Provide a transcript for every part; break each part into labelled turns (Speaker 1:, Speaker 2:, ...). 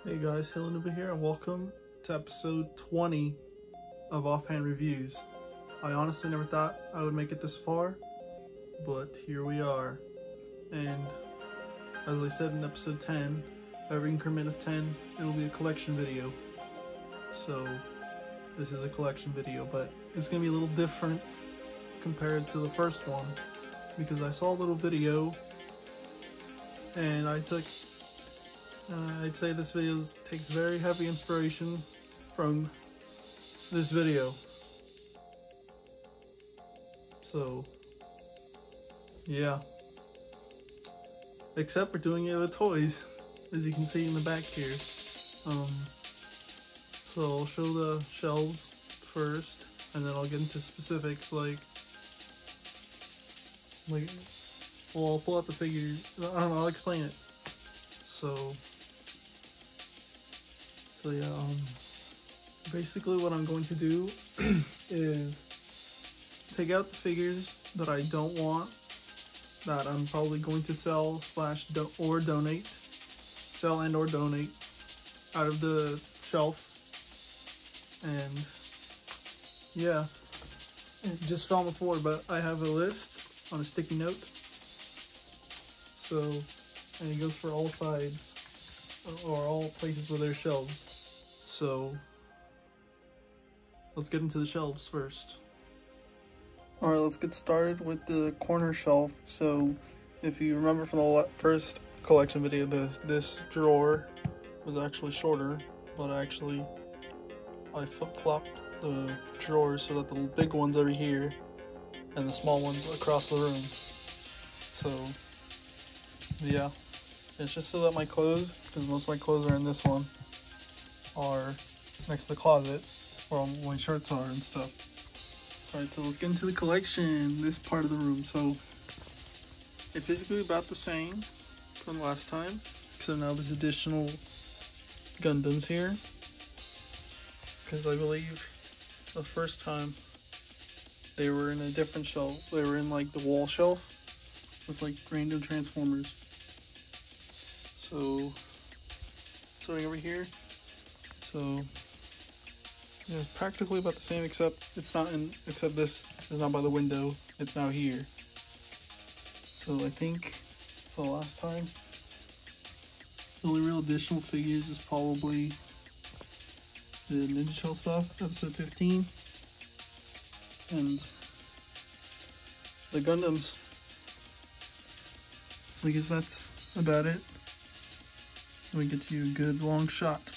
Speaker 1: Hey guys, Helen over here, and welcome to episode 20 of Offhand Reviews. I honestly never thought I would make it this far, but here we are. And as I said in episode 10, every increment of 10, it'll be a collection video. So this is a collection video, but it's gonna be a little different compared to the first one, because I saw a little video and I'd say this video takes very heavy inspiration from this video. So, yeah. Except we're doing it with toys, as you can see in the back here. So I'll show the shelves first, and then I'll get into specifics like well, I'll pull out the figure. I don't know, I'll explain it. So yeah, basically what I'm going to do is take out the figures that I don't want, that I'm probably going to sell or donate out of the shelf. And yeah, it just fell on the floor, but I have a list on a sticky note. So, and it goes for all sides, or all places where there's shelves. So let's get into the shelves first. Alright, let's get started with the corner shelf. So if you remember from the first collection video, this drawer was actually shorter, but I flip-flopped the drawers so that the big one's over here and the small ones across the room. So yeah, it's just so that my clothes, because most of my clothes are in this one, are next to the closet where all my shirts are and stuff. Alright, so let's get into the collection, this part of the room. So it's basically about the same from last time, except now there's additional Gundams here, because I believe the first time they were in a different shelf. They were in like the wall shelf with like random Transformers. So starting over here, so yeah, it's practically about the same, except this is not by the window, it's now here. So I think for the last time, the only real additional figures is probably the Ninja Turtle stuff, episode 15, and the Gundams. So I guess that's about it. Let me get you a good long shot.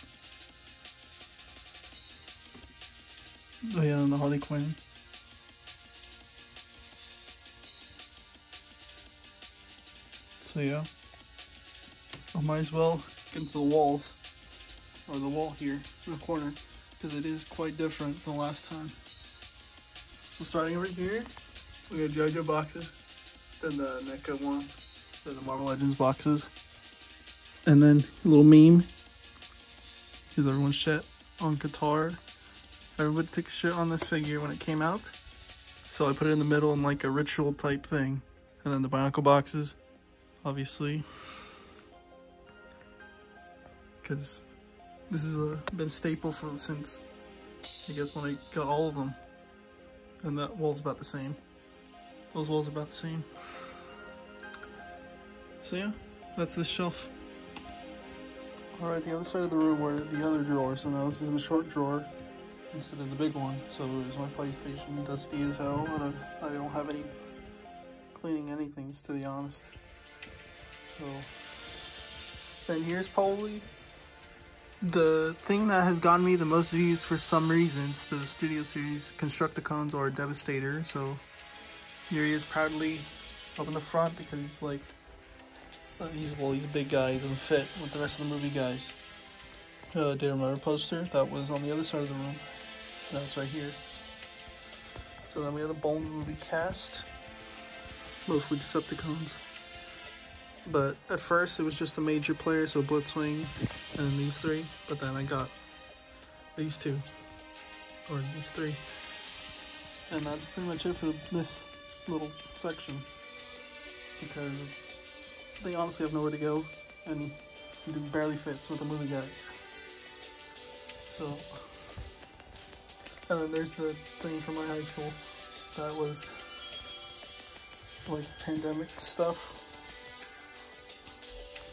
Speaker 1: Oh yeah, and the Harley Quinn. So yeah, I might as well get into the walls, or the wall here in the corner, because it is quite different from last time. So starting over here, we got JoJo boxes, then the NECA one, then the Marvel Legends boxes, and then a little meme, because everyone's shit on Qatar. Everybody took a shit on this figure when it came out, so I put it in the middle in like a ritual type thing. And then the Bionicle boxes, obviously, because this has been a staple since, I guess, when I got all of them. And that wall's about the same. Those walls are about the same. So yeah, that's this shelf. Alright, the other side of the room were the other drawers. So now this is the short drawer instead of the big one. So it was my PlayStation, dusty as hell. I don't have any cleaning anything, to be honest. So then here's probably the thing that has gotten me the most views for some reasons, the Studio Series Constructicons or Devastator. So here he is proudly up in the front, because he's like, he's a big guy, he doesn't fit with the rest of the movie guys. Did remember poster that was on the other side of the room. Now it's right here. So then we have the Bone movie cast, mostly Decepticons. But at first it was just the major players, so Blitzwing and then these three. But then I got these two, or these three. And that's pretty much it for this little section, because they honestly have nowhere to go, and It just barely fits with the movie guys. So, and then there's the thing from my high school that was like pandemic stuff,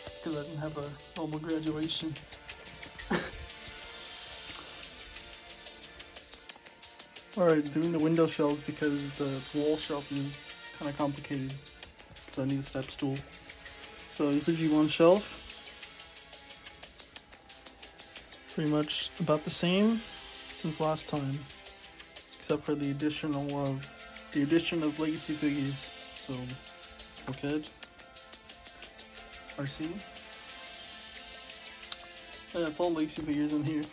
Speaker 1: because I didn't have a normal graduation. Alright, doing the window shelves because the wall shelf is kind of complicated, because I need a step stool. So this is G1 shelf. Pretty much about the same since last time, except for the addition of legacy figures. So, Orchid, RC. Yeah, it's all legacy figures in here.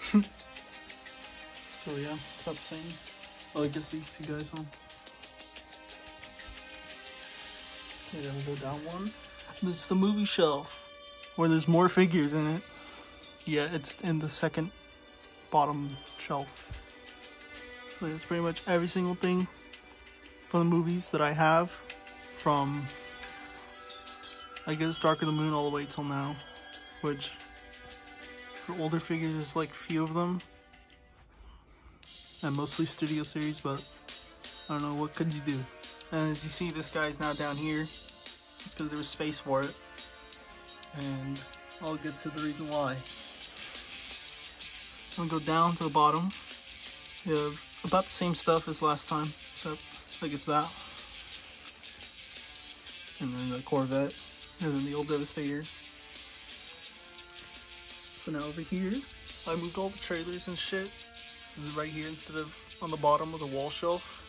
Speaker 1: So yeah, it's about the same. Oh, I guess these two guys, huh? Okay, we'll go down one. It's the movie shelf, where there's more figures in it. Yeah, it's in the second bottom shelf. So it's pretty much every single thing from the movies that I have, from I guess Dark of the Moon all the way till now, which for older figures there's like few of them, and mostly studio series, but I don't know, what could you do? And as you see, this guy's now down here. It's because there was space for it, and I'll get to the reason why. I'm gonna go down to the bottom. You have about the same stuff as last time, except I guess that, and then the Corvette, and then the old Devastator. So now over here, I moved all the trailers and shit right here instead of on the bottom of the wall shelf,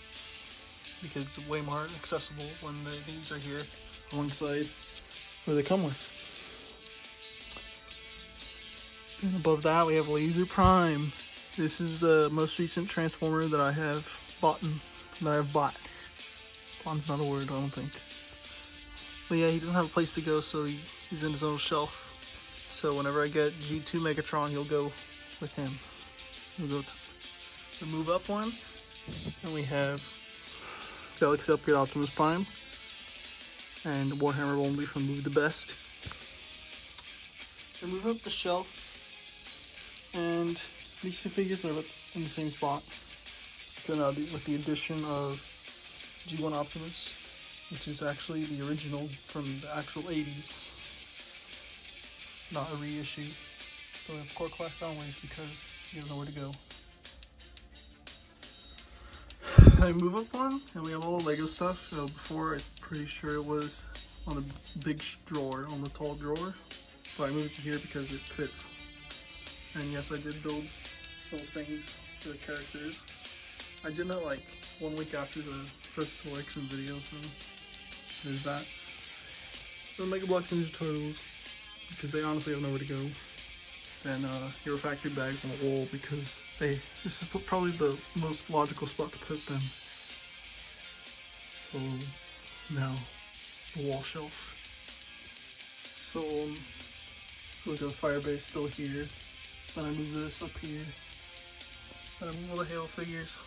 Speaker 1: because it's way more accessible when these are here alongside where they come with. And above that we have Laser Prime. This is the most recent Transformer that I have bought. Bought's not a word, I don't think. But yeah, he doesn't have a place to go, so he's in his own shelf. So whenever I get G2 Megatron, he'll go with him. We'll go the move up one, and we have Galaxy Upgrade Optimus Prime and Warhammer Only from Move the Best. And move up the shelf, and these two figures are in the same spot. So now with the addition of G1 Optimus, which is actually the original from the actual 80s, not a reissue. So we have Core Class Soundwave because he doesn't know where to go. I move up one, and we have all the Lego stuff. So before, I'm pretty sure it was on a big drawer, on the tall drawer, but I moved it here because it fits. And yes, I did build little things for the characters. I did that like 1 week after the first collection video, so there's that. The Mega Bloks Ninja Turtles, because they honestly have nowhere to go. Then Hero Factory bags on the wall, because this is probably the most logical spot to put them. So now the wall shelf. So look at the fire base still here. Then I move this up here. Then I move all the Halo figures.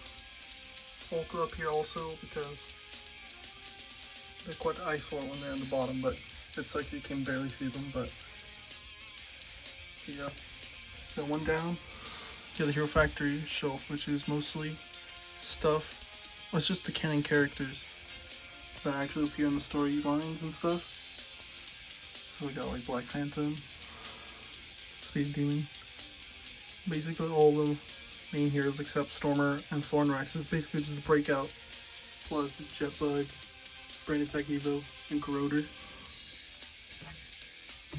Speaker 1: Ultra up here also, because they're quite an eyesore when they're on the bottom, but it's like you can barely see them. But yeah, got one down. Get the Hero Factory shelf, which is mostly stuff. Well, it's just the canon characters that actually appear in the storylines and stuff. So we got like Black Phantom, Speed Demon, basically all the main heroes except Stormer and Thornrax. Is basically just a breakout, plus Jetbug, Brain Attack Evo, and Corroder.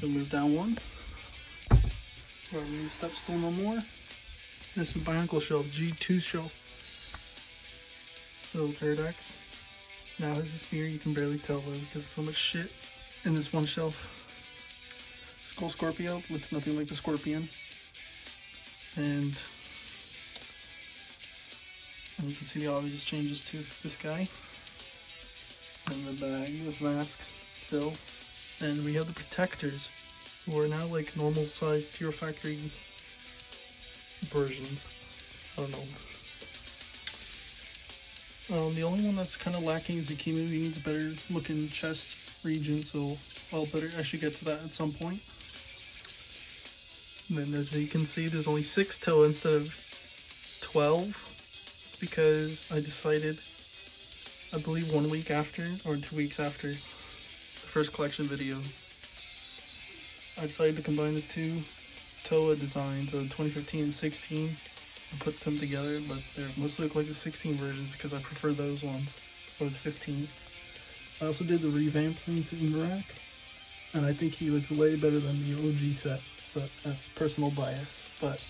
Speaker 1: So move down one. We don't need a step stool no more. This is Bionicle shelf, G2 shelf. So Pterodax. Now his spear you can barely tell though, because so much shit in this one shelf. Skull Scorpio looks nothing like the Scorpion. And you can see the obvious changes to this guy. And the bag with masks still. And we have the Protectors, who are now like normal sized Hero Factory versions. I don't know. The only one that's kind of lacking is Ikimu. He needs a better looking chest region, so I should get to that at some point. And then as you can see, there's only 6 Toa instead of 12. It's because I decided, I believe 1 week after, or 2 weeks after the first collection video, I decided to combine the 2 Toa designs of 2015 and 16 and put them together, but they're mostly look like the 16 versions because I prefer those ones over the 15. I also did the revamp thing to Umarak, and I think he looks way better than the OG set, but that's personal bias. But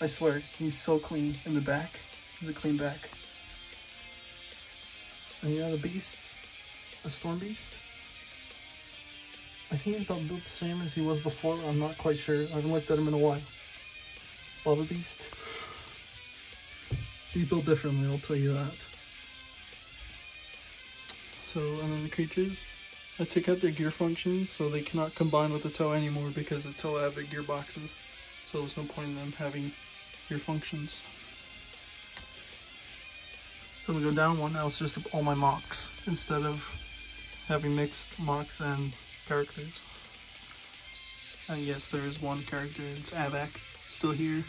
Speaker 1: I swear, he's so clean in the back. He's a clean back. And yeah, the beasts, a storm beast. I think he's about built the same as he was before. I'm not quite sure. I haven't looked at him in a while. Lava beast. She's built differently, I'll tell you that. So, and then the creatures, I took out their gear functions so they cannot combine with the Toa anymore because the Toa have big gearboxes. So there's no point in them having gear functions. So we go down one, now it's just all my mocks instead of having mixed mocks and characters. And yes, there is one character, it's Avak, still here.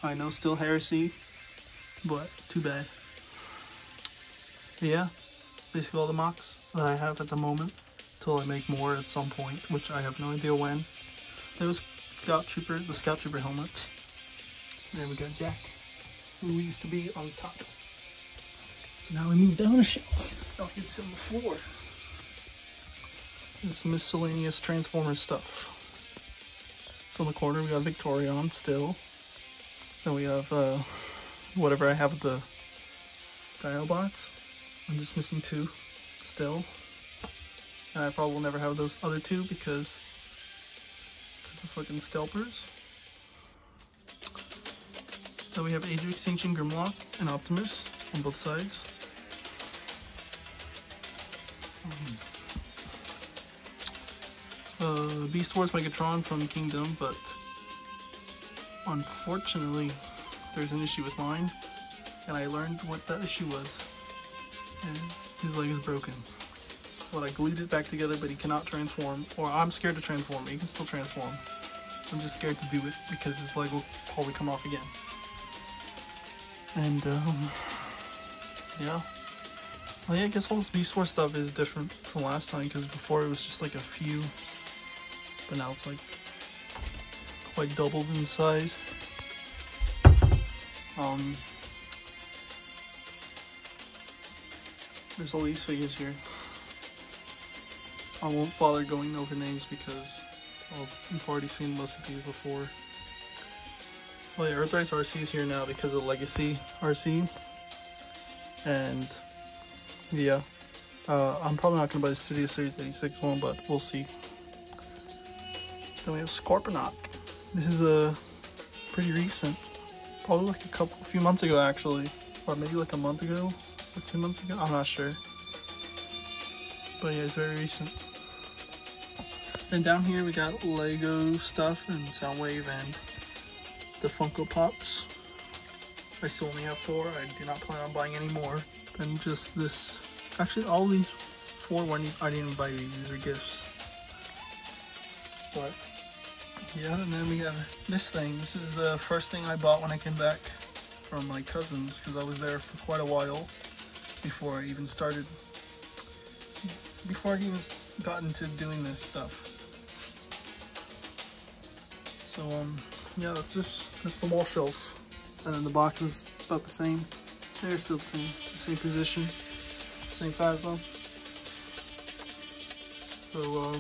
Speaker 1: I know, still heresy, but too bad. But yeah, basically all the mocks that I have at the moment, till I make more at some point, which I have no idea when. There was Scout Trooper, the Scout Trooper helmet. There we got Jack, who used to be on top. So now we move down a shelf. Now it's on the floor. This miscellaneous Transformers stuff. So in the corner we got Victorion still. Then we have whatever I have with the Dinobots. I'm just missing 2 still. And I probably will never have those other 2 because of fucking scalpers. Then we have Age of Extinction Grimlock and Optimus on both sides. Beast Wars Megatron from Kingdom, but unfortunately there's an issue with mine, and I learned what that issue was. And his leg is broken. Well, I glued it back together, but he cannot transform, or I'm scared to transform. He can still transform. I'm just scared to do it because his leg will probably come off again. And yeah. Well, yeah, I guess all this Beast Wars stuff is different from last time, because before it was just like a few, but now it's like quite doubled in size. There's all these figures here. I won't bother going over names because we've already seen most of these before. Well, yeah, Earthrise RC is here now because of Legacy RC, and yeah, I'm probably not going to buy the Studio Series 86 one, but we'll see. Then we have Scorponok. This is a pretty recent, probably like a few months ago actually, or maybe like a month ago or 2 months ago. I'm not sure, but yeah, it's very recent. Then down here we got Lego stuff and Soundwave and the Funko Pops. I still only have 4. I do not plan on buying any more than just this. Actually, all these 4 I didn't buy these. These are gifts. But yeah, and then we got this thing. This is the first thing I bought when I came back from my cousin's, because I was there for quite a while before I even started. Before he was got into doing this stuff. So yeah, that's the wall shelf, and then the box is about the same. They're still the same position, same Phasma. So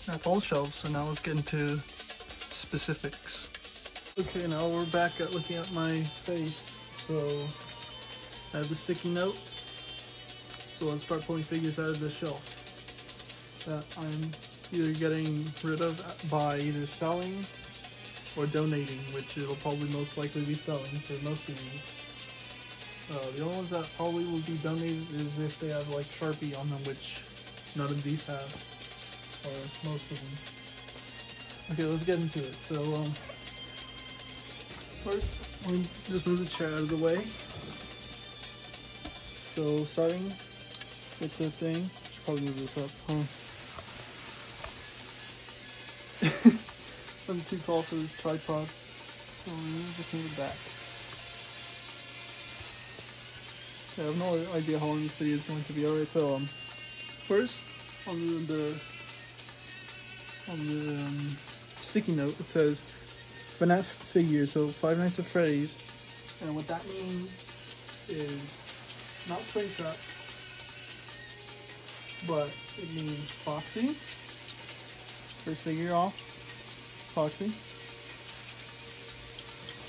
Speaker 1: that's all the shelves. So now let's get into specifics. Okay, now we're back at looking at my face. So I have the sticky note. So let's start pulling figures out of the shelf that I'm either getting rid of by either selling or donating, which it'll probably most likely be selling for most of these. The only ones that probably will be donated is if they have like Sharpie on them, which none of these have, or most of them. Okay, let's get into it. So first, let me just move the chair out of the way. So starting with the thing, should probably move this up, huh? I'm too tall for this tripod, so I'm gonna just move it back. I have no idea how long this video is going to be. Alright, so first on the sticky note it says FNAF figure, so Five Nights at Freddy's, and what that means is not Springtrap, but it means Foxy. First figure off, Foxy.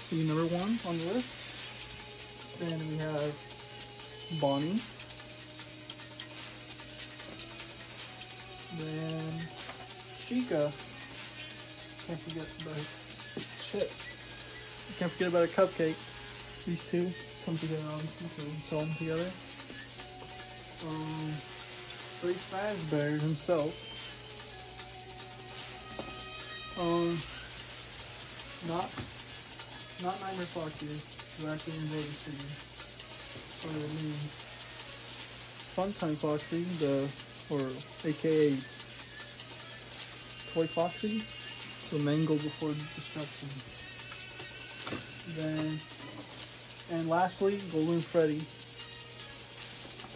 Speaker 1: Figure number 1 on the list. Then we have Bonnie. Then Chica. Can't forget about shit. Can't forget about a cupcake. These two come together obviously, so we can sell them together. Freddy Fazbear himself. Not Nightmare Foxy, who actually enjoyed this figure. So it means Funtime Foxy, or aka Toy Foxy, the mangled before destruction. Then, and lastly, Golden Freddy.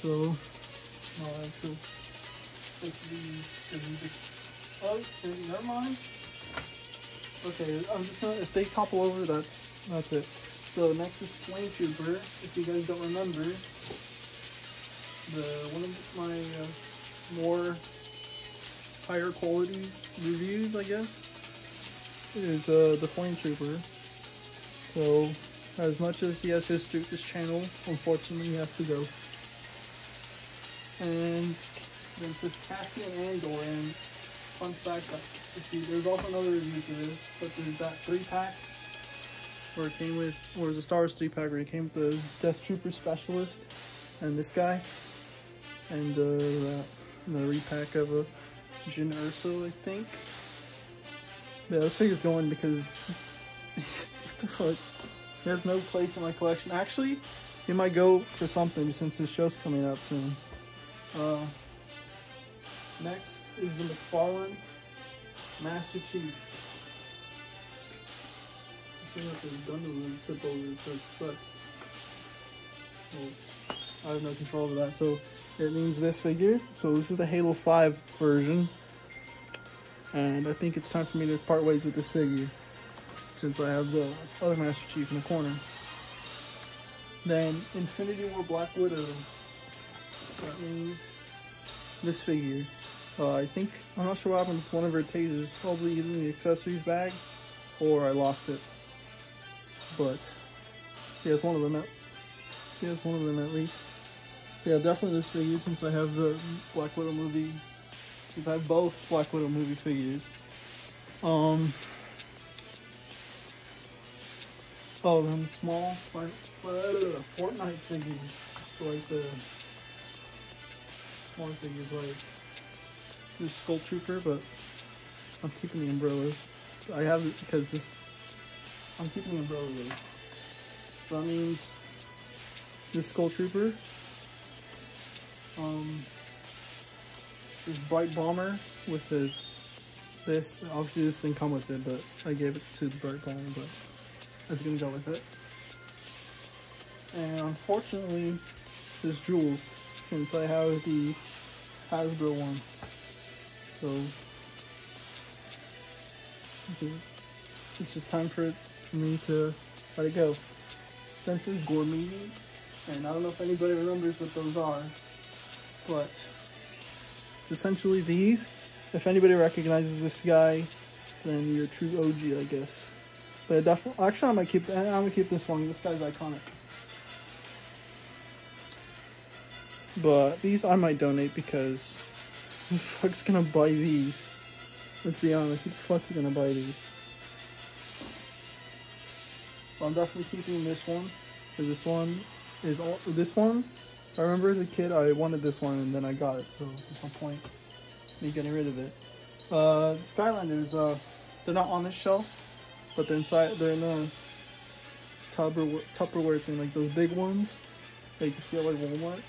Speaker 1: So, I'll have to fix these because we just. Oh, never mind. Okay, I'm just gonna. If they topple over, that's it. So next is Flame Trooper. If you guys don't remember, one of my more higher quality reviews, I guess, is the Flame Trooper. So as much as he has history with this channel, unfortunately he has to go. And then it says Cassian Andor, and fun fact, there's also another review for this, but there's that 3-pack where it came with, or it was a Star Wars 3-pack where it came with the Death Trooper Specialist and this guy, and the repack of a Jyn Erso, I think. Yeah, this figure's going because what the fuck? He has no place in my collection. Actually, he might go for something since his show's coming out soon. Next is the McFarlane Master Chief. I feel like there's gun to tip over because it sucks. Well, I have no control over that, so it means this figure. So this is the Halo 5 version, and I think it's time for me to part ways with this figure since I have the other Master Chief in the corner. Then Infinity War Black Widow. That means this figure. I'm not sure what happened with one of her tasers. Probably either in the accessories bag or I lost it. But she has one of them at least. So yeah, definitely this figure since I have the Black Widow movie. Since I have both Black Widow movie figures. Oh, then small Fortnite figures. So like the smaller figures like this Skull Trooper, but I'm keeping the umbrella. I have it because I'm keeping the umbrella with. So that means this Skull Trooper, this Bright Bomber with this. Obviously this didn't come with it, but I gave it to the Bright Bomber, but that's gonna go with it. And unfortunately, this Jules, since I have the Hasbro one. So it's just time for me to let it go. Then it says Gourmet, and I don't know if anybody remembers what those are, but it's essentially these. If anybody recognizes this guy, then you're a true OG, I guess. But definitely, actually, I'm gonna keep this one. This guy's iconic. But these I might donate because who the fuck's gonna buy these? Let's be honest, who the fuck's gonna buy these? Well, I'm definitely keeping this one, because this one, I remember as a kid I wanted this one and then I got it, so there's no point me getting rid of it. Skylanders, they're not on this shelf, but they're in a Tupperware thing, like those big ones that you can see at like Walmart.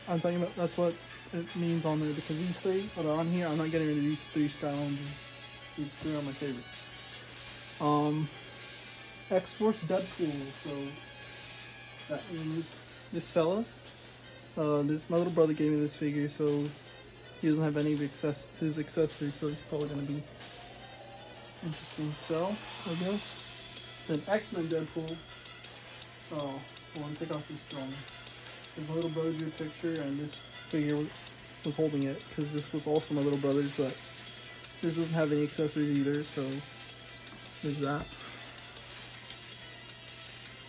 Speaker 1: I'm talking about, that's what it means on there, because these three that are on here, I'm not getting rid of these three Skylanders. These three are my favorites. X-Force Deadpool, so that means this fella. My little brother gave me this figure, so he doesn't have any of his accessories, so he's probably gonna be interesting. So I guess then X-Men Deadpool. Oh, I want to take off this drawing. My little brother drew a picture, and this figure was holding it, because this was also my little brother's, but this doesn't have any accessories either, so there's that.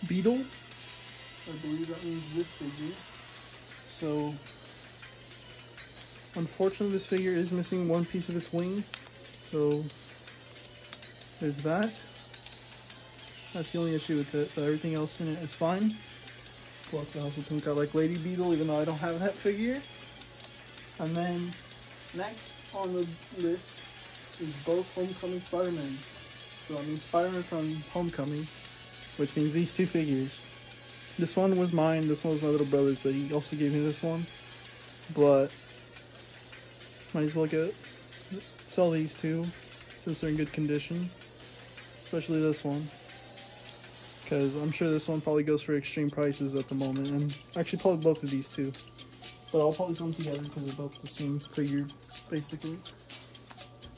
Speaker 1: Beetle, I believe that means this figure. So, unfortunately, this figure is missing one piece of its wing, so there's that. That's the only issue with it, but everything else in it is fine. Plus, I also think I like Lady Beetle, even though I don't have that figure. And then, next on the list is both Homecoming Spider-Man. So, I mean Spider-Man from Homecoming, which means these two figures. This one was mine, this one was my little brother's, but he also gave me this one. But, might as well sell these two, since they're in good condition. Especially this one. Because I'm sure this one probably goes for extreme prices at the moment, and actually probably both of these two. But I'll probably sell them together because they're both the same figure, basically.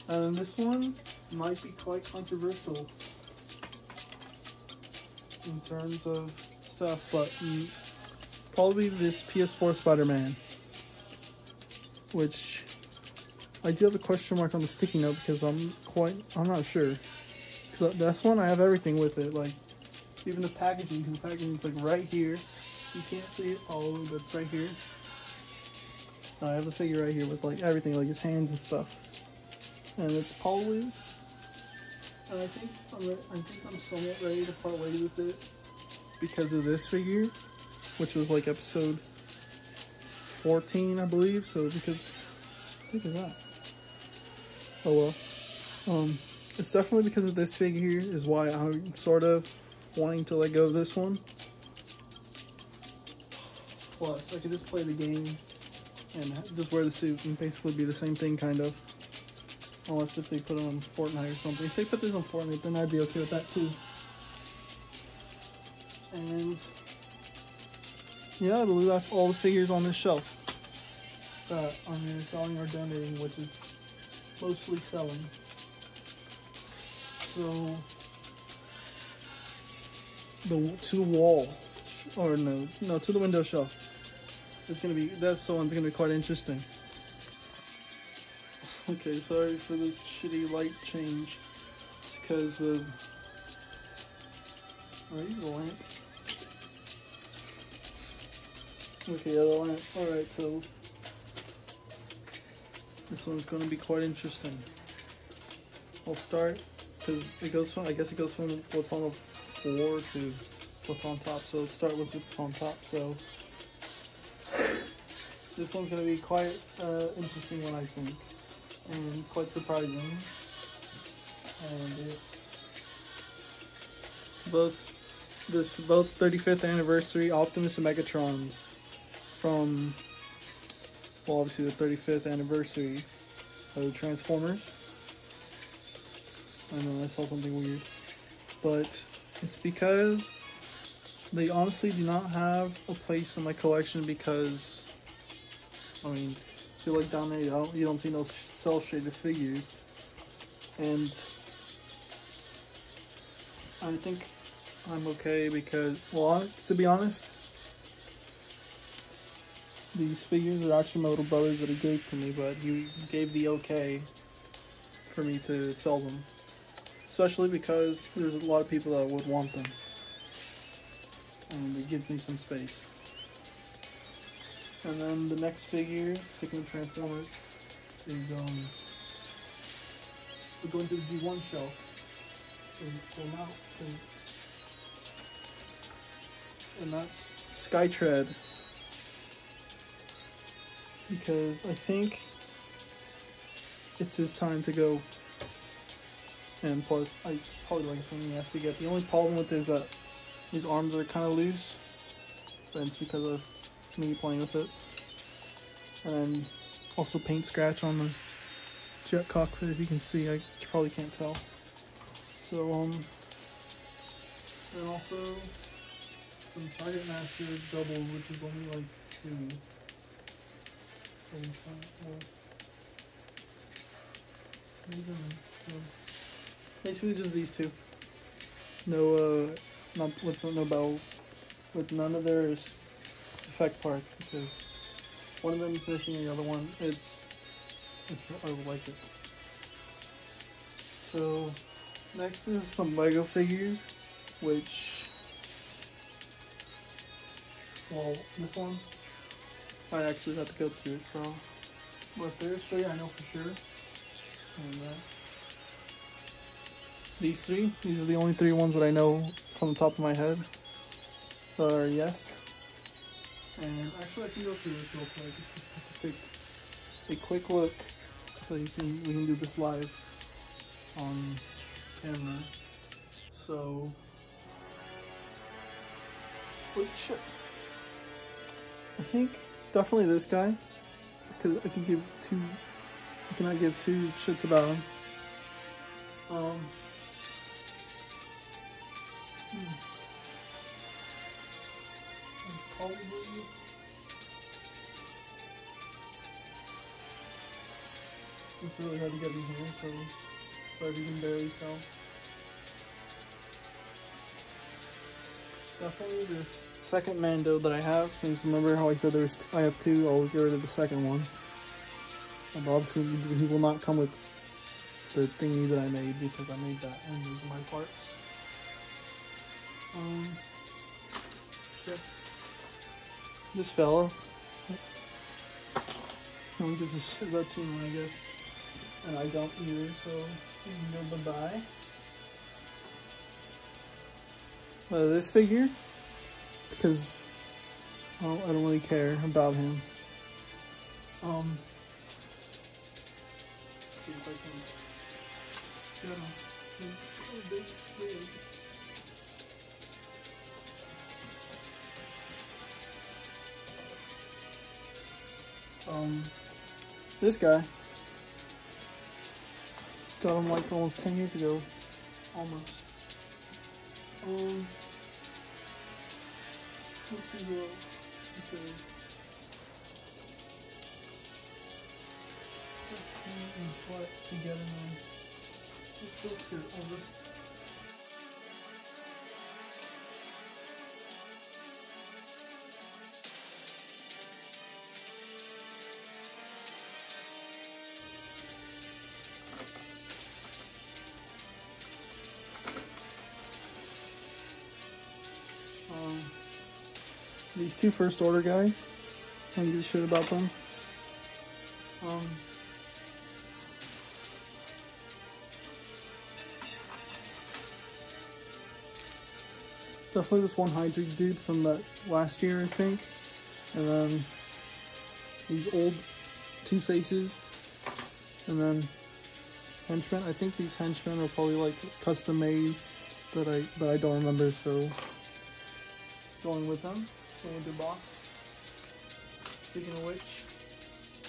Speaker 1: And this one might be quite controversial in terms of stuff, but probably this PS4 Spider-Man, which I do have a question mark on the sticky note because I'm not sure. Because this one I have everything with it, like even the packaging, because the packaging is like right here. You can't see it all, but it's right here. I have the figure right here with like everything, like his hands and stuff. And it's probably, and I think I'm somewhat ready to part ways with it because of this figure, which was like episode 14, I believe. So because, what is that? Oh well. It's definitely because of this figure is why I'm sort of wanting to let go of this one. Plus, I could just play the game and just wear the suit and basically be the same thing, kind of. Unless if they put it on Fortnite or something. If they put this on Fortnite, then I'd be okay with that too. And yeah, I believe that's all the figures on this shelf that I'm either selling or donating, which is mostly selling. So to the wall, or no, to the window shelf. It's gonna be, that one's gonna be quite interesting. Okay, sorry for the shitty light change. It's because the lamp. Okay, yeah, the lamp. Alright, so this one's gonna be quite interesting. I'll start because it goes from, I guess it goes from what's on the floor to what's on top. So let's start with what's on top. So this one's gonna be quite interesting one, I think, and quite surprising. And it's both 35th anniversary Optimus and Megatrons from, well, obviously the 35th anniversary of the Transformers. I know I saw something weird, but it's because they honestly do not have a place in my collection because, I mean, if you look down there, you don't see no cel-shaded figures, and I think I'm okay because, well, to be honest, these figures are actually my little brother's that he gave to me, but he gave the okay for me to sell them. Especially because there's a lot of people that would want them. And it gives me some space. And then the next figure, sticking with Transformers, is we're going to the G1 shelf. Pull out, and that's Skytread. Because I think it's his time to go. And plus, I probably like something he has to get. The only problem with it is that his arms are kind of loose. But it's because of me playing with it. And Also paint scratch on the jet cockpit, if you can see. I probably can't tell. So, and also some Target Master double, which is only like 2. So basically just these 2. No, not with no bell, with none of their effect parts, because one of them is missing and the other one, it's I like it. So next is some Lego figures, which, well, this one I actually have to go through it, so but there's 3 I know for sure, and that's these 3. These are the only 3 ones that I know from the top of my head. So yes, and actually I can go through this real quick. Just have to take a quick look so we can do this live on camera. So, which I think definitely this guy, because I can give 2. I cannot give 2 shits about him. Probably. It's really hard to get in here, so but you can barely tell. Definitely this second Mando that I have, since remember how I said I have 2, I'll get rid of the second one. And obviously he will not come with the thingy that I made, because I made that, and these are my parts. Shit. This fella, no one gives a shit about Chino, I guess, and I don't either, so we can go bye-bye. This figure, because well, I don't really care about him. Let's see if I can get him. He's a big swig. This guy got him like almost 10 years ago, almost. Let's see who else. Okay. What together now? It's so good. I'll just. These 2 first order guys, I don't give a shit about them. Definitely this one Hydra dude from that last year, I think. And then these old 2 faces. And then henchmen. I think these henchmen are probably like custom made that I don't remember, so going with them. Going with the boss. Speaking of which,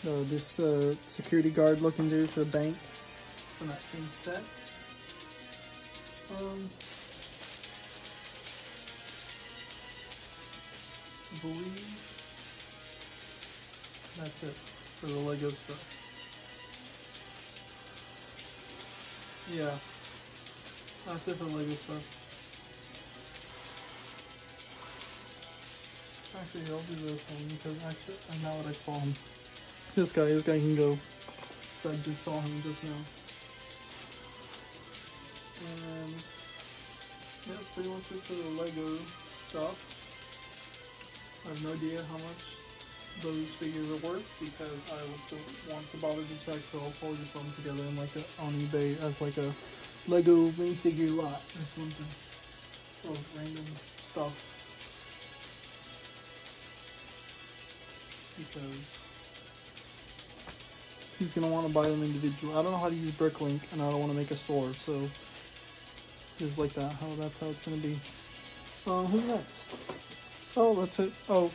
Speaker 1: this security guard looking dude for the bank from that same set. I believe that's it for the Lego stuff. Yeah, that's it for the Lego stuff. Actually, I'll do this one because actually, now that I saw him, this guy can go. So I just saw him just now. And yeah, that's pretty much it for the Lego stuff. I have no idea how much those figures are worth because I don't want to bother to check, so I'll probably just throw them together in like on eBay as like a Lego minifigure lot or something. Or random stuff. Because he's gonna want to buy them individually. I don't know how to use Bricklink, and I don't want to make a sword, so just like that. That's how it's gonna be. Who's next? Oh, that's it. Oh,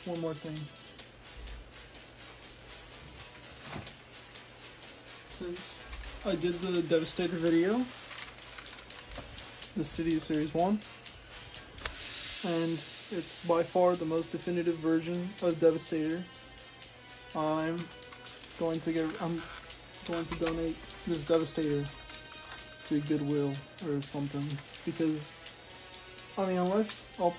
Speaker 1: one more thing. since I did the Devastator video, the Studio Series 1, and it's by far the most definitive version of Devastator. I'm going to donate this Devastator to Goodwill or something, because I mean, unless I'll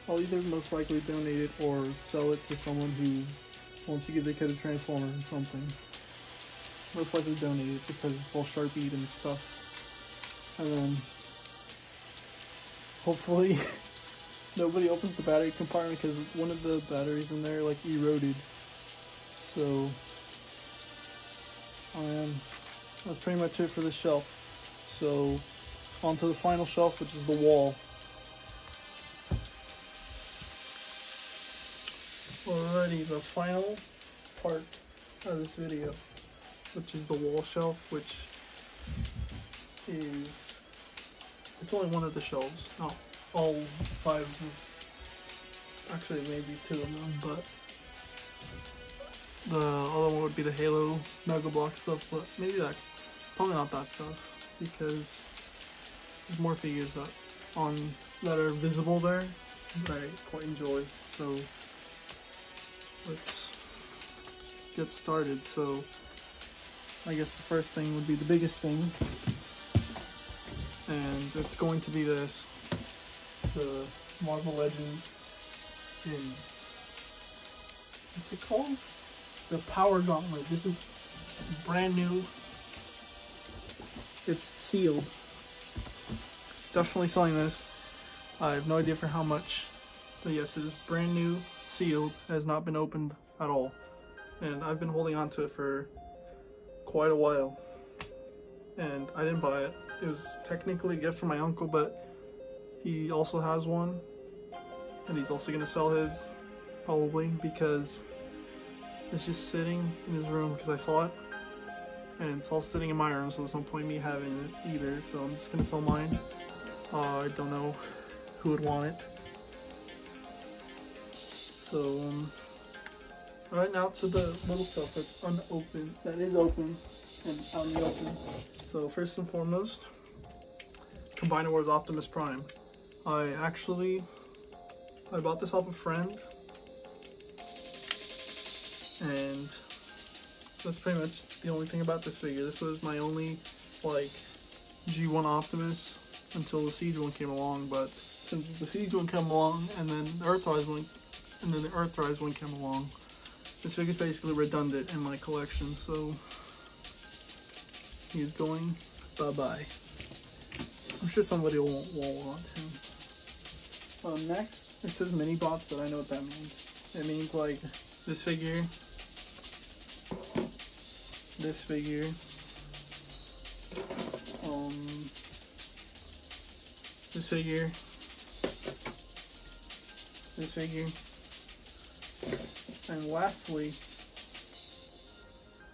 Speaker 1: either most likely donate it or sell it to someone who wants to give the kid a Transformer or something. Most likely donate it because it's all Sharpied and stuff. And then hopefully nobody opens the battery compartment, because one of the batteries in there like eroded. So that's pretty much it for the shelf. So on to the final shelf, which is the wall. Alrighty, the final part of this video, which is the wall shelf, which is, it's only one of the shelves, not all 5 of, actually maybe 2 of them, but the other one would be the Halo Mega Block stuff, but maybe that's probably not that stuff, because there's more figures that are visible there that I quite enjoy. So let's get started. So I guess the first thing would be the biggest thing, and it's going to be this, the Marvel Legends in, what's it called? The Power Gauntlet. This is brand new. It's sealed. Definitely selling this. I have no idea for how much, but yes, it is brand new, sealed, has not been opened at all, and I've been holding on to it for quite a while, and I didn't buy it. It was technically a gift from my uncle, but he also has one, and he's also gonna sell his probably, because it's just sitting in his room because I saw it, and it's all sitting in my room, so there's no point in me having it either, so I'm just gonna sell mine. I don't know who would want it. So, alright, now to the little stuff that's unopened, that is open and out in the open. So first and foremost, Combiner Wars Optimus Prime. I bought this off a friend, and that's pretty much the only thing about this figure. This was my only like G1 Optimus until the Siege one came along, but since the Siege one came along and then the Earthrise one came along, this figure's basically redundant in my collection, so he's going bye-bye. I'm sure somebody will want him. Next, it says mini bots, but I know what that means. It means like this figure, this figure, this figure, this figure, and lastly,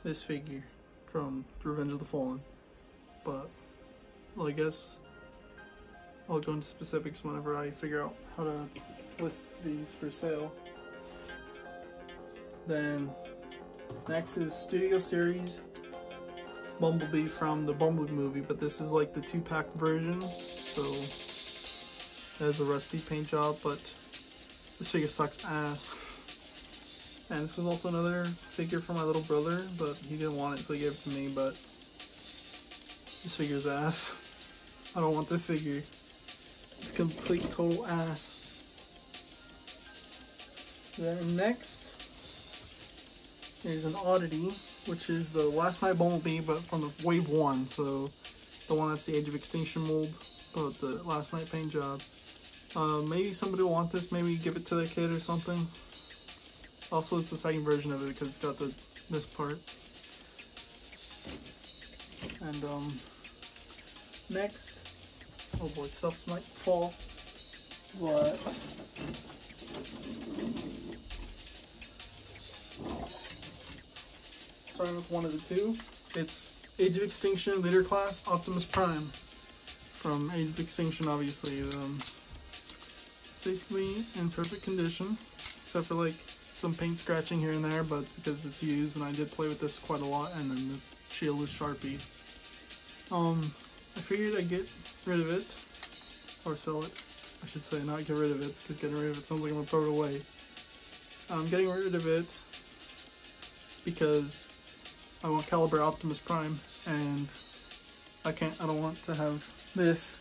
Speaker 1: this figure from Revenge of the Fallen. But, well, I guess I'll go into specifics whenever I figure out how to list these for sale. Then, next is Studio Series Bumblebee from the Bumblebee movie, but this is like the 2-pack version, so it has a rusty paint job, but this figure sucks ass. And this was also another figure for my little brother, but he didn't want it, so he gave it to me, but this figure's ass. I don't want this figure. It's complete total ass. Then next is an oddity, which is the Last Night Bumblebee, but from the Wave 1, so the one that's the Age of Extinction mold, but the Last Night paint job. Maybe somebody will want this, maybe give it to their kid or something. Also, it's the second version of it because it's got this part. And next, oh boy, stuff might fall, but starting with one of the two, it's Age of Extinction Leader Class Optimus Prime from Age of Extinction, obviously. It's basically in perfect condition, except for like some paint scratching here and there, but it's because it's used, and I did play with this quite a lot, and then the shield is Sharpie. I figured I'd get rid of it, or sell it, I should say, not get rid of it, because getting rid of it sounds like I'm going to throw it away. I'm getting rid of it because I want Caliber Optimus Prime, and I don't want to have this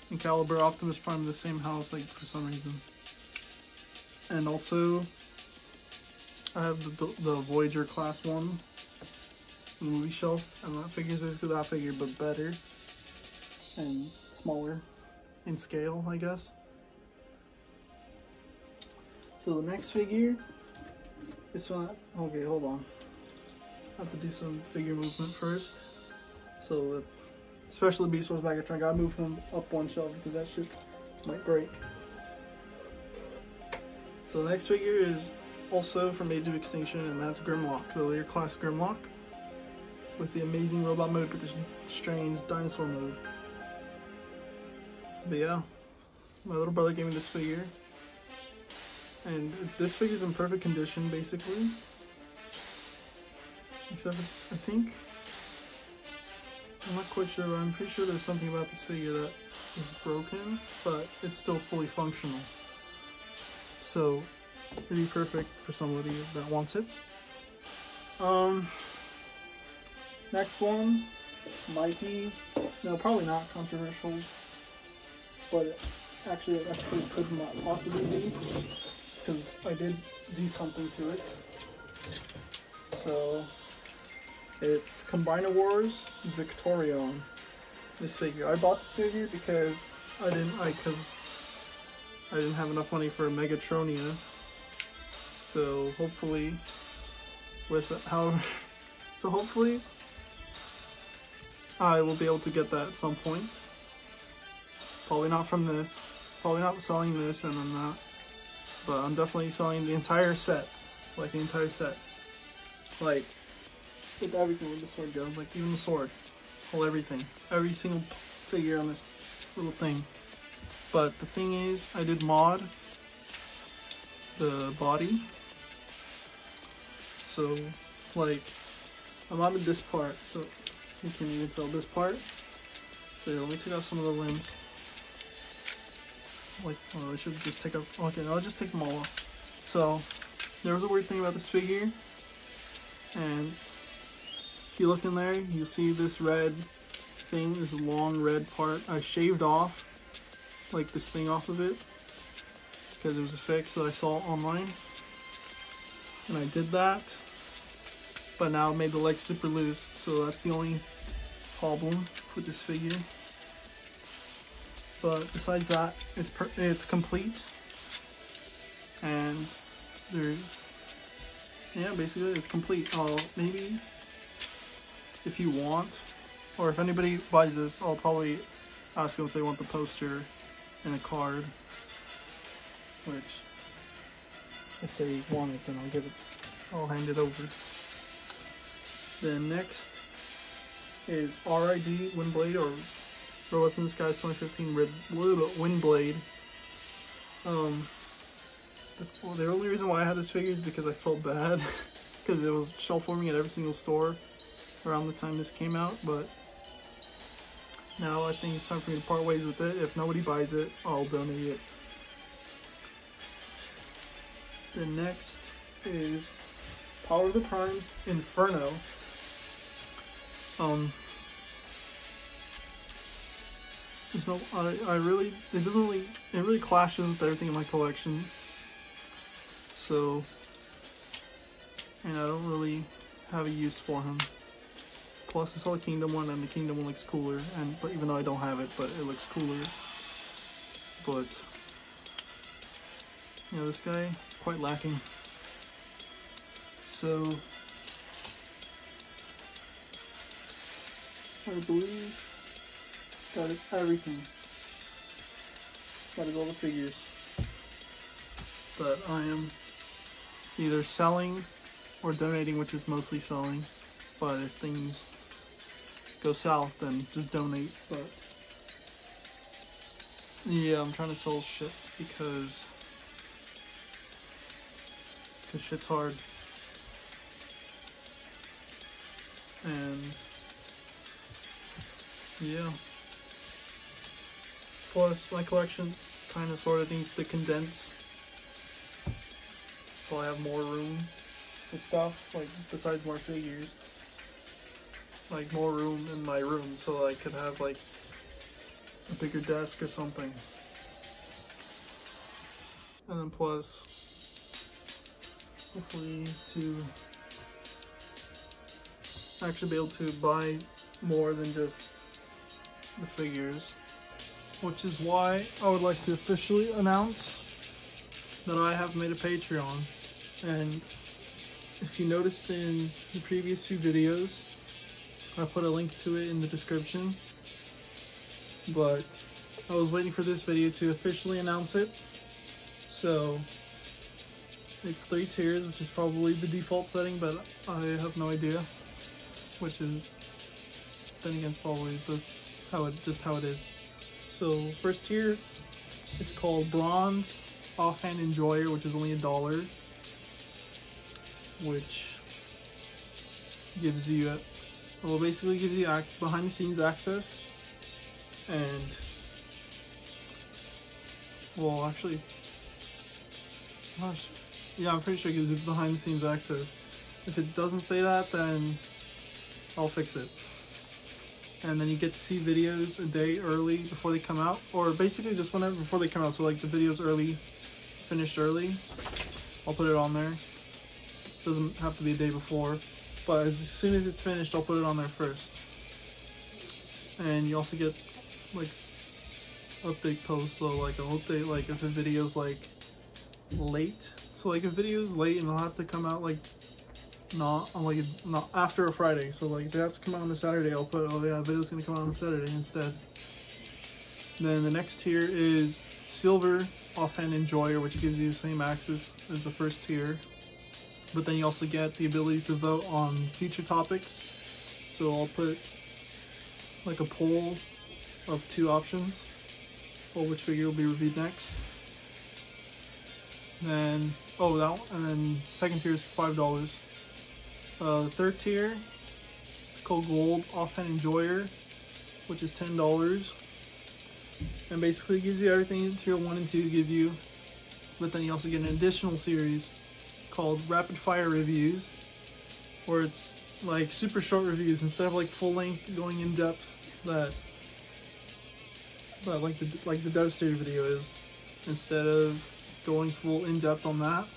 Speaker 1: and Caliber Optimus Prime in the same house, like, for some reason. And also, I have the Voyager Class 1 movie shelf, and that figure is basically that figure, but better and smaller in scale, I guess. So the next figure is one. Okay, hold on. I have to do some figure movement first. So, especially Beast Wars Megatron, I gotta move him up one shelf because that shit might break. So the next figure is also from Age of Extinction, and that's Grimlock, the later class Grimlock, with the amazing robot mode with this strange dinosaur mode. But yeah, my little brother gave me this figure, and this figure's in perfect condition basically, except I think, I'm not quite sure, but I'm pretty sure there's something about this figure that is broken, but it's still fully functional. So it'd be perfect for somebody that wants it. Next one might be, no, probably not controversial, but it actually could not possibly be, because I did do something to it. So it's Combiner Wars Victorion. This figure, I bought this figure because I didn't have enough money for a Megatronia. So hopefully, hopefully I will be able to get that at some point. Probably not from this. Probably not selling this and then that. But I'm definitely selling the entire set. Like the entire set. Like, with everything where the sword goes. Like even the sword. Well, everything. Every single figure on this little thing. But the thing is, I did mod the body. So, like, I modded this part. So, you can even tell this part. So, let me take off some of the limbs. Like, oh, I should just take off. Okay, no, I'll just take them all off. So, there was a weird thing about this figure. And if you look in there, you see this red thing. There's a long red part. I shaved off, like, this thing off of it. Because it was a fix that I saw online. And I did that. But now it made the legs super loose. So that's the only problem with this figure. But besides that, it's complete, and basically it's complete. Maybe if you want, or if anybody buys this, I'll probably ask them if they want the poster and a card. Which, if they want it, then I'll hand it over. Then next is RID Windblade, or Robots in Disguise 2015 Windblade. The only reason why I had this figure is because I felt bad because it was shelf warming at every single store around the time this came out, but now I think it's time for me to part ways with it. If nobody buys it, I'll donate it. The next is Power of the Primes Inferno. There's no, it really clashes with everything in my collection. So, and I don't really have a use for him. Plus, I saw the Kingdom one, and the Kingdom one looks cooler. But even though I don't have it, but it looks cooler. But yeah, this guy is quite lacking. So, I believe that is everything. That is all the figures that I am either selling or donating, which is mostly selling. But if things go south, then just donate. But yeah, I'm trying to sell shit because because shit's hard. And yeah. Plus, my collection kind of sort of needs to condense, so I have more room for stuff, like besides more figures, like more room in my room, so I could have like a bigger desk or something. And then plus, hopefully to actually be able to buy more than just the figures, which is why I would like to officially announce that I have made a Patreon. And if you notice in the previous few videos, I put a link to it in the description, but I was waiting for this video to officially announce it. So it's 3 tiers, which is probably the default setting, but I have no idea, which is then again probably how it is. So first tier, it's called Bronze Offhand Enjoyer, which is only $1, which gives you basically gives you behind the scenes access, and well, actually, gosh, yeah, I'm pretty sure it gives you behind the scenes access. If it doesn't say that, then I'll fix it. And then you get to see videos a day early before they come out, or basically just whenever before they come out. So like the video's early, finished early, I'll put it on there. Doesn't have to be a day before, but as soon as it's finished, I'll put it on there first. And you also get like update posts, so like I'll update like if a video's like late. So like if video's late and it'll have to come out like not after a Friday, so like if it has to come out on a Saturday, I'll put, oh yeah, video's gonna come out on Saturday instead. Then the next tier is Silver Offhand Enjoyer, which gives you the same access as the first tier, but then you also get the ability to vote on future topics. So I'll put like a poll of 2 options, or which figure will be reviewed next. Then and then second tier is $5. The third tier is called Gold Offhand Enjoyer, which is $10, and basically gives you everything tier 1 and 2 give you, but then you also get an additional series called Rapid Fire Reviews, where it's like super short reviews instead of like full length going in depth that like the Devastator video is. Instead of going full in depth on that,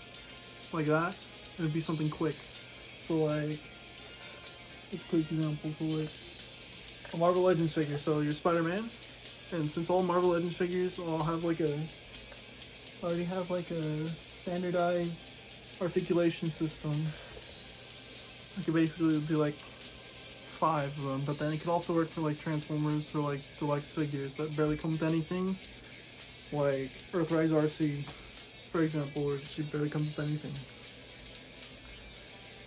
Speaker 1: like that, it would be something quick. So like, let's quick example. So like a Marvel Legends figure. So you're Spider-Man, and since all Marvel Legends figures all have like already have like a standardized articulation system, I could basically do like 5 of them. But then it could also work for like Transformers, for like deluxe figures that barely come with anything, like Earthrise RC, for example, where she barely comes with anything.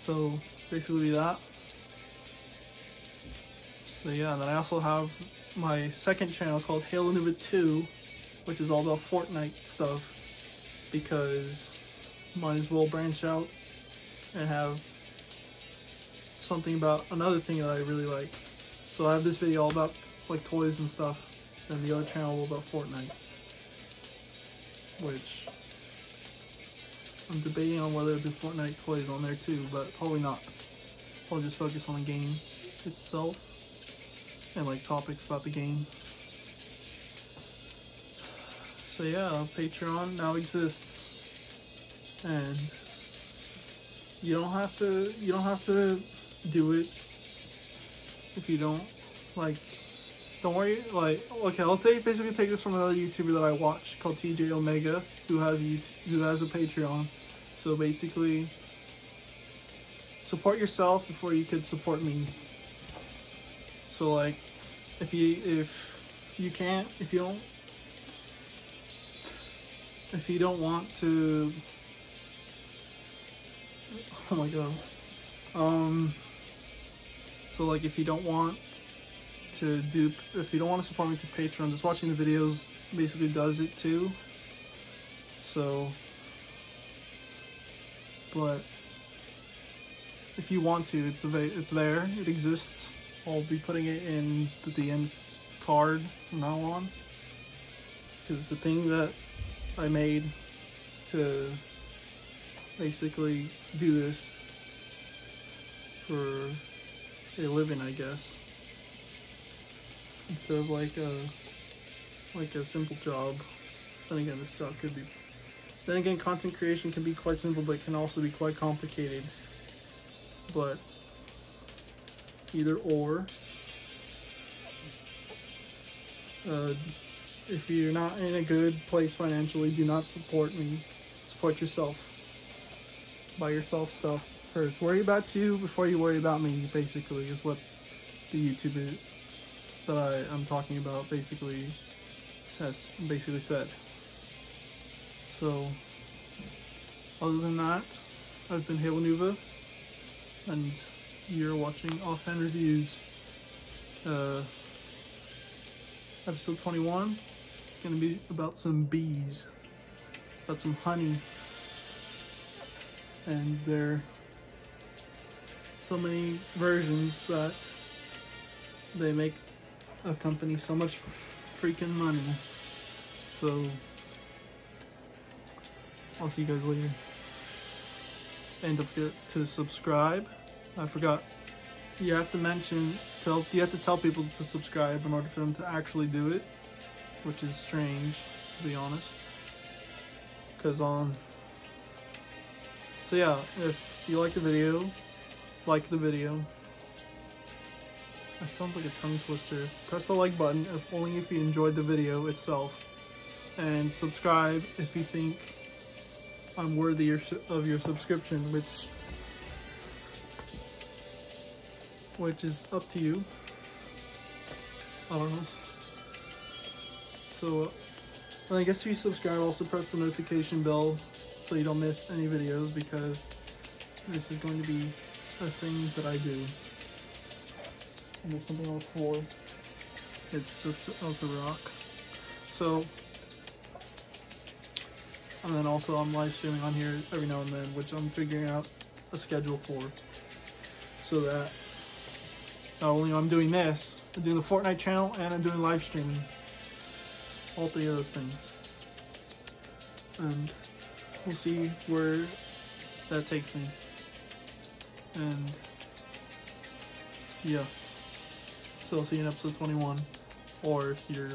Speaker 1: So basically that. So yeah, and then I also have my second channel called Halo Nova 2, which is all about Fortnite stuff, because might as well branch out and have something about another thing that I really like. So I have this video all about like toys and stuff, and the other channel all about Fortnite, which I'm debating on whether to do Fortnite toys on there too, but probably not. I'll just focus on the game itself and like topics about the game. So yeah, Patreon now exists, and you don't have to do it if you don't like. Don't worry, like, okay, I'll basically take this from another YouTuber that I watch called TJ Omega, who has a Patreon. So basically, support yourself before you could support me. So like, if you don't want to, oh my god. So like, if you don't want to support me through Patreon, just watching the videos basically does it too. So but if you want to, it's there. It exists. I'll be putting it in the end card from now on, because the thing that I made to basically do this for a living, I guess, instead of like a simple job. Then again, this job could be. Then again, content creation can be quite simple, but it can also be quite complicated. But either or. If you're not in a good place financially, do not support me. Support yourself. Buy yourself stuff first. Worry about you before you worry about me, basically, is what the YouTube that I'm talking about basically has basically said. So, other than that, I've been Halo Nuva, and you're watching Offhand Reviews. Episode 21, it's going to be about some bees, about some honey, and there are so many versions that they make a company so much freaking money. So, I'll see you guys later. And don't forget to subscribe. I forgot. You have to you have to tell people to subscribe in order for them to actually do it, which is strange, to be honest. So yeah, if you like the video, like the video. That sounds like a tongue twister. Press the like button, only if you enjoyed the video itself. And subscribe if you think I'm worthy of your subscription, which is up to you. I don't know. So, I guess if you subscribe, also press the notification bell so you don't miss any videos, because this is going to be a thing that I do. And there's something on the floor. It's a rock. So, and then also I'm live streaming on here every now and then, which I'm figuring out a schedule for, so that not only I'm doing this, I'm doing the Fortnite channel, and I'm doing live streaming. All three of those things. And we'll see where that takes me. And yeah. So I'll see you in episode 21. Or if you're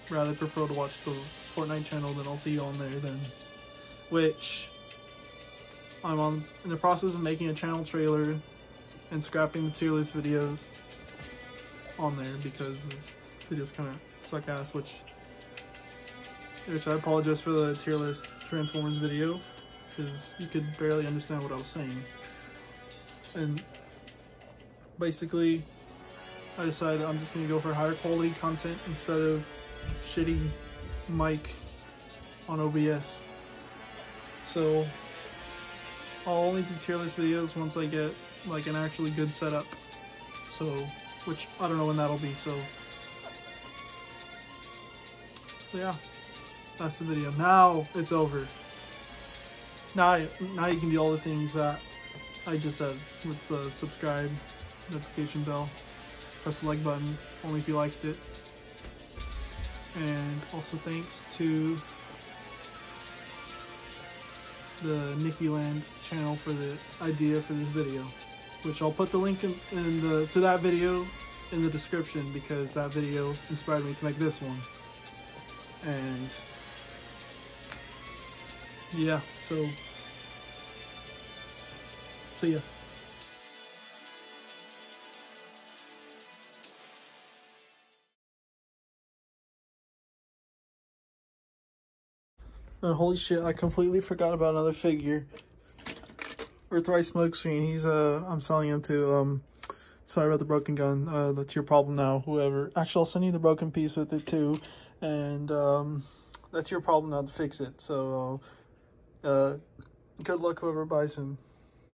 Speaker 1: rather prefer to watch the Fortnite channel, then I'll see you on there then. Which I'm in the process of making a channel trailer and scrapping the tier list videos on there, because this videos kind of suck ass, which I apologize for the tier list Transformers video, because you could barely understand what I was saying. And basically I decided I'm just going to go for higher quality content instead of shitty mic on OBS. So I'll only do tier list videos once I get like an actually good setup. So, which I don't know when that'll be. So yeah, that's the video. Now it's over. Now you can do all the things that I just said with the subscribe, notification bell, press the like button only if you liked it. And also thanks to the Nikki Land channel for the idea for this video, which I'll put the link to that video in the description, because that video inspired me to make this one. And yeah, so see ya. And holy shit, I completely forgot about another figure. Earthrise Smokescreen. He's I'm selling him to sorry about the broken gun. That's your problem now, whoever. Actually, I'll send you the broken piece with it too. And that's your problem now to fix it. So good luck whoever buys him.